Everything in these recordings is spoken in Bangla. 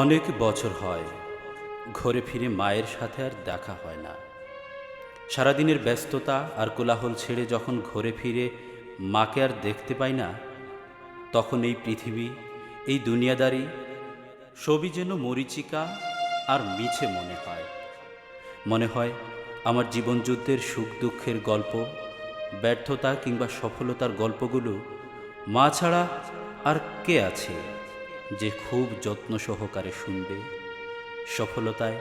অনেক বছর হয় ঘরে ফিরে মায়ের সাথে আর দেখা হয় না। সারাদিনের ব্যস্ততা আর কোলাহল ছেড়ে যখন ঘরে ফিরে মাকে আর দেখতে পাই না, তখন এই পৃথিবী, এই দুনিয়াদারি সবই যেন মরীচিকা আর মিছে মনে হয়। মনে হয় আমার জীবনযুদ্ধের সুখ দুঃখের গল্প, ব্যর্থতা কিংবা সফলতার গল্পগুলো মা ছাড়া আর কে আছে যে খুব যত্ন সহকারে শুনবে। সফলতায়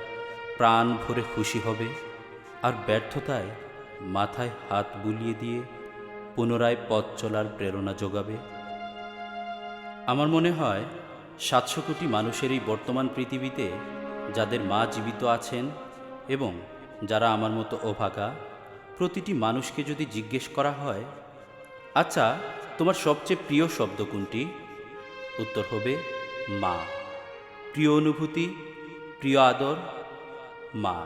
প্রাণ ভরে খুশি হবে, আর ব্যর্থতায় মাথায় হাত বুলিয়ে দিয়ে পুনরায় পথ চলার প্রেরণা যোগাবে। আমার মনে হয় ৭০০ কোটি মানুষের এই বর্তমান পৃথিবীতে যাদের মা জীবিত আছেন এবং যারা আমার মতো অভাগা, প্রতিটি মানুষকে যদি জিজ্ঞেস করা হয়, আচ্ছা, তোমার সবচেয়ে প্রিয় শব্দ কোনটি? উত্তর হবে মা। প্রিয় অনুভূতি, প্রিয় আদর, মা।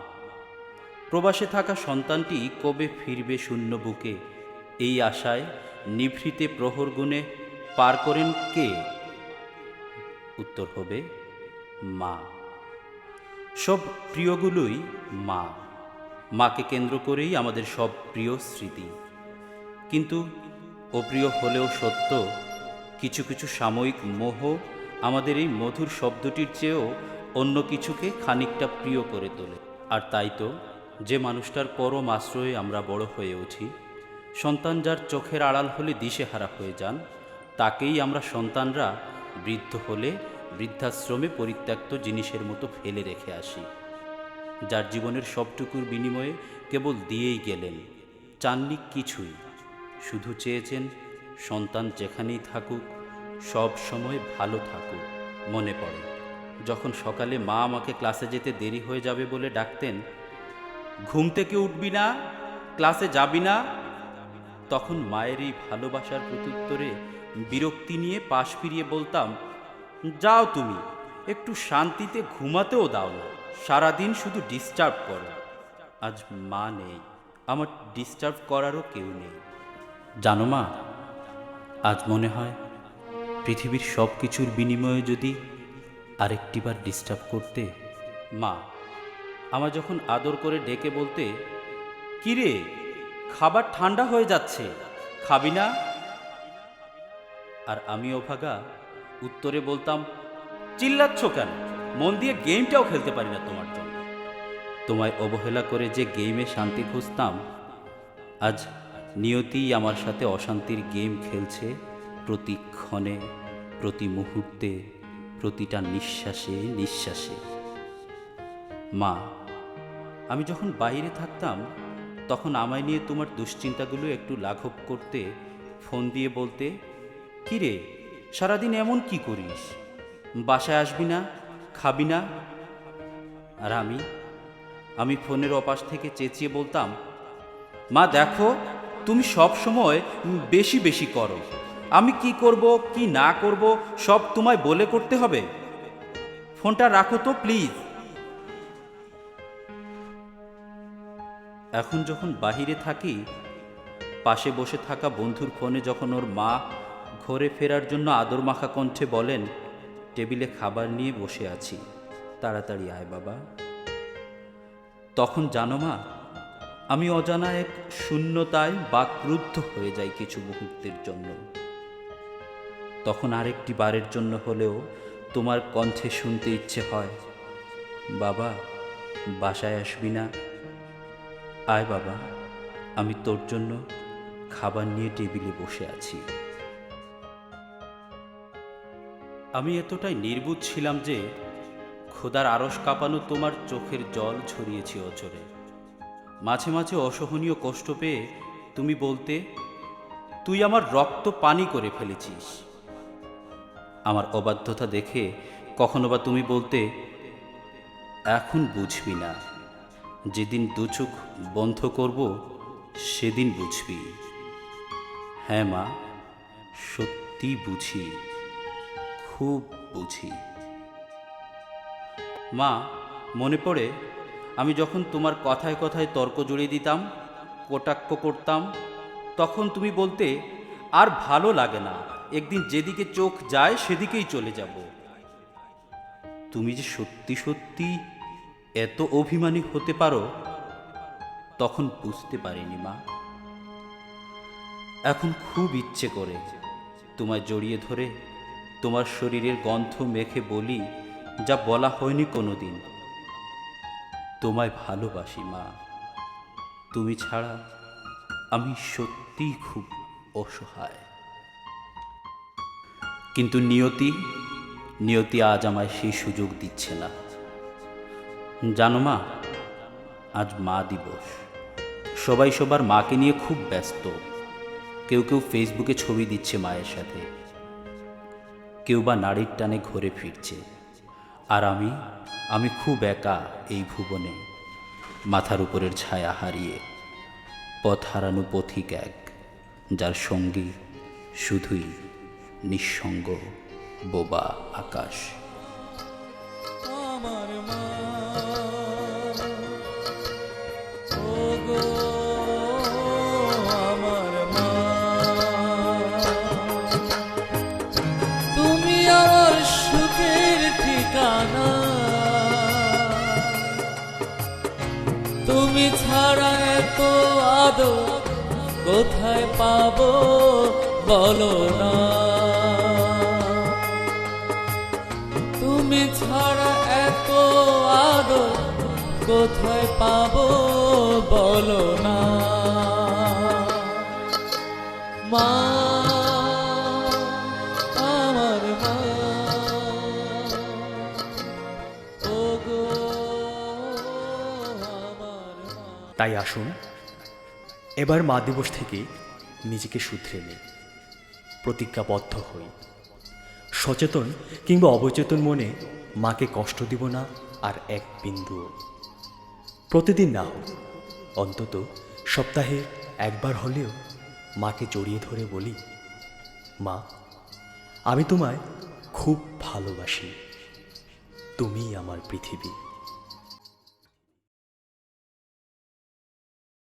প্রবাসে থাকা সন্তানটি কবে ফিরবে শূন্য বুকে, এই আশায় নিভৃতে প্রহর গুণে পার করেন কে? উত্তর হবে মা। সব প্রিয়গুলোই মা। মাকে কেন্দ্র করেই আমাদের সব প্রিয় স্মৃতি। কিন্তু অপ্রিয় হলেও সত্য, কিছু কিছু সাময়িক মোহ আমাদের এই মধুর শব্দটির চেয়েও অন্য কিছুকে খানিকটা প্রিয় করে তোলে। আর তাই তো, যে মানুষটার পরম আশ্রয়ে আমরা বড় হয়ে উঠি, সন্তান যার চোখের আড়াল হলে দিশেহারা হয়ে যান, তাকেই আমরা সন্তানরা বৃদ্ধ হলে বৃদ্ধাশ্রমে পরিত্যক্ত জিনিসের মতো ফেলে রেখে আসি। যার জীবনের সবটুকুর বিনিময়ে কেবল দিয়েই গেলেন, চাননি কিছুই, শুধু চেয়েছেন সন্তান যেখানেই থাকুক সব সময় ভালো থাকুক। মনে পড়ে যখন সকালে মা আমাকে ক্লাসে যেতে দেরি হয়ে যাবে বলে ডাকতেন, ঘুম থেকে উঠবি না, ক্লাসে যাবি না। তখন মায়ের এই ভালোবাসার প্রত্যুত্তরে বিরক্তি নিয়ে পাশ ফিরিয়ে বলতাম, যাও তুমি, একটু শান্তিতে ঘুমাতেও দাও না, সারাদিন শুধু ডিস্টার্ব করো। আজ মা নেই, আমার ডিস্টার্ব করারও কেউ নেই। জানো মা, আজ মনে হয় পৃথিবীর সব কিছুর বিনিময়ে যদি আরেকটিবার ডিস্টার্ব করতে। মা আমার যখন আদর করে ডেকে বলতে, কিরে, খাবার ঠান্ডা হয়ে যাচ্ছে, খাবি না? আর আমি অভাগা উত্তরে বলতাম, চিল্লাচ্ছ কেন, মন দিয়ে গেমটাও খেলতে পারি না তোমার জন্য। তোমায় অবহেলা করে যে গেমে শান্তি খুঁজতাম, আজ নিয়তিই আমার সাথে অশান্তির গেম খেলছে, প্রতিক্ষণে, প্রতি মুহূর্তে, প্রতিটা নিঃশ্বাসে নিঃশ্বাসে। মা আমি যখন বাইরে থাকতাম, তখন আমায় নিয়ে তোমার দুশ্চিন্তাগুলো একটু লাঘব করতে ফোন দিয়ে বলতে, কিরে, সারাদিন এমন কি করিস, বাসায় আসবি না, খাবি না? আর আমি ফোনের ওপাশ থেকে চেঁচিয়ে বলতাম, মা দেখো, তুমি সব সময় বেশি বেশি করো, আমি কি করব কি না করব সব তোমায় বলে করতে হবে, ফোনটা রাখো তো প্লিজ। এখন যখন বাহিরে থাকি, পাশে বসে থাকা বন্ধুর ফোনে যখন ওর মা ঘরে ফেরার জন্য আদর মাখা কণ্ঠে বলেন, টেবিলে খাবার নিয়ে বসে আছি, তাড়াতাড়ি আয় বাবা, তখন জানো মা, আমি অজানা এক শূন্যতায় বাকরুদ্ধ হয়ে যাই কিছু মুহূর্তের জন্য। তখন আরেকটি বারের জন্য হলেও তোমার কণ্ঠে শুনতে ইচ্ছে হয়, বাবা বাসায় আসবি না? আয় বাবা, আমি তোর জন্য খাবার নিয়ে টেবিলে বসে আছি। আমি এতটাই নির্বুধ ছিলাম যে ক্ষুধার আরশ কাঁপানো তোমার চোখের জল ঝরিয়েছি অচরে। মাঝে মাঝে অসহনীয় কষ্ট পেয়ে তুমি বলতে, তুই আমার রক্ত পানি করে ফেলেছিস। আমার অবাধ্যতা দেখে কখনো বা তুমি বলতে, এখন বুঝবি না, যেদিন দু চোখ বন্ধ করব সেদিন বুঝবি। হ্যাঁ মা, সত্যি বুঝি, খুব বুঝি। মা মনে পড়ে আমি যখন তোমার কথায় কথায় তর্ক জড়িয়ে দিতাম, কটাক্ষ করতাম, তখন তুমি বলতে, আর ভালো লাগে না, একদিন যেদিকে চোখ যায় সেদিকেই চলে যাব। তুমি যে সত্যি সত্যি এত অভিমানী হতে পারো তখন বুঝতে পারিনি মা। এখন খুব ইচ্ছে করে তোমায় জড়িয়ে ধরে তোমার শরীরের গন্ধ মেখে বলি যা বলা হয়নি কোনোদিন। তোমায় ভালোবাসি মা, তুমি ছাড়া আমি সত্যিই খুব অসহায়। কিন্তু নিয়তি আজ আমায় সেই সুযোগ দিচ্ছে না। জানো মা, আজ মা দিবস। সবাই সবার মাকে নিয়ে খুব ব্যস্ত। কেউ কেউ ফেসবুকে ছবি দিচ্ছে মায়ের সাথে, কেউ বা নারীর টানে ঘুরে ফিরছে। আর আমি খুব একা এই ভুবনে, মাথার উপরের ছায়া হারিয়ে, পথ হারানো পথিক এক, যার সঙ্গী শুধুই নিঃসঙ্গ বোবা আকাশ। আমার মা, ওগো আমার মা, তুমি আমার সুখের ঠিকানা। তুমি ছাড়া এত আদর কোথায় পাবো বলো না। তুমি ছাড়া এত আদর কোথায় পাবো বলো না। মা, আমার মা, ওগো আমার মা। তাই আসুন এবার মা দিবস থেকে নিজেকে শুধরে নিই, প্রতিজ্ঞাবদ্ধ হই। সচেতন কিংবা অবচেতন মনে মাকে কষ্ট দিব না আর এক বিন্দুও। প্রতিদিন না হোক, অন্তত সপ্তাহে একবার হলেও মাকে জড়িয়ে ধরে বলি, মা আমি তোমায় খুব ভালোবাসি, তুমিই আমার পৃথিবী।